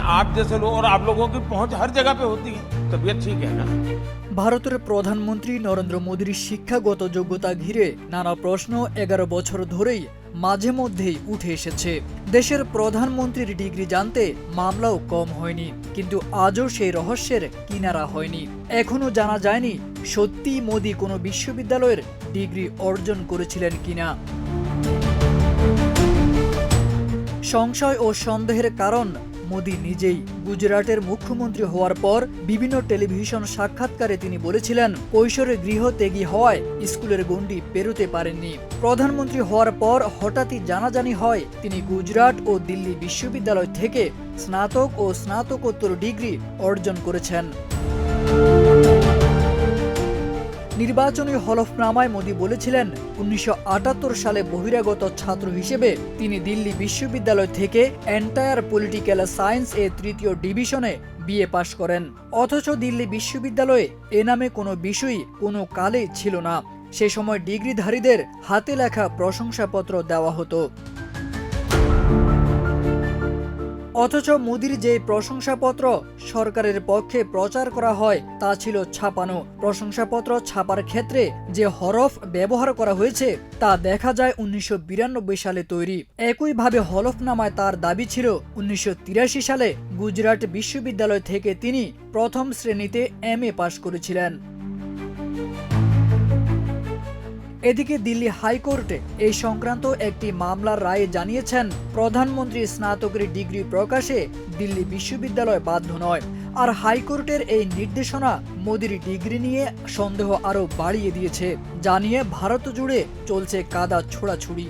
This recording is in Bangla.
आप जैसे लोग और आप लोगों की पहुंच हर जगह पे होती है, तबीयत ठीक है ना। ভারতের প্রধানমন্ত্রী নরেন্দ্র মোদীর শিক্ষাগত যোগ্যতা ঘিরে নানা প্রশ্ন 11 বছর ধরেই মাঝে মধ্যেই উঠে এসেছে। দেশের প্রধানমন্ত্রীর ডিগ্রি জানতে মামলাও কম হয়নি, কিন্তু আজও সেই রহস্যের কিনারা হয়নি। এখনো জানা যায়নি সত্যিই মোদী কোনো বিশ্ববিদ্যালয়ের ডিগ্রি অর্জন করেছিলেন কিনা। সংশয় ও সন্দেহের কারণ মোদী নিজেই। গুজরাটের মুখ্যমন্ত্রী হওয়ার পর বিভিন্ন টেলিভিশন সাক্ষাৎকারে তিনি বলেছিলেন কৈশোরে গৃহত্যাগী হওয়ায় স্কুলের গণ্ডি পেরোতে পারেননি। প্রধানমন্ত্রী হওয়ার পর হঠাৎই জানাজানি হয় তিনি গুজরাট ও দিল্লি বিশ্ববিদ্যালয় থেকে স্নাতক ও স্নাতকোত্তর ডিগ্রি অর্জন করেছেন। নির্বাচনী হলফনামায় মোদী বলেছিলেন 1978 সালে বহিরাগত ছাত্র হিসেবে তিনি দিল্লি বিশ্ববিদ্যালয় থেকে এন্টায়ার পলিটিক্যাল সায়েন্স এ তৃতীয় ডিভিশনে বিএ পাশ করেন। অথচ দিল্লি বিশ্ববিদ্যালয়ে এ নামে কোনো বিষয়ই কোনো কালেই ছিল না। সে সময় ডিগ্রিধারীদের হাতে লেখা প্রশংসাপত্র দেওয়া হতো। অথচ মোদীর যে প্রশংসাপত্র সরকারের পক্ষে প্রচার করা হয় তা ছিল ছাপানো। প্রশংসাপত্র ছাপার ক্ষেত্রে যে হরফ ব্যবহার করা হয়েছে তা দেখা যায় 1992 সালে তৈরি। একইভাবে হলফনামায় তার দাবি ছিল 1983 সালে গুজরাট বিশ্ববিদ্যালয় থেকে তিনি প্রথম শ্রেণীতে এমএ পাশ করেছিলেন। এদিকে দিল্লি হাইকোর্টে এই সংক্রান্ত একটি মামলার রায়ে জানিয়েছেন প্রধানমন্ত্রী স্নাতকের ডিগ্রি প্রকাশে দিল্লি বিশ্ববিদ্যালয় বাধ্য নয়। আর হাইকোর্টের এই নির্দেশনা মোদীর ডিগ্রি নিয়ে সন্দেহ আরও বাড়িয়ে দিয়েছে, যা নিয়ে ভারত জুড়ে চলছে কাদা ছোড়াছুড়ি।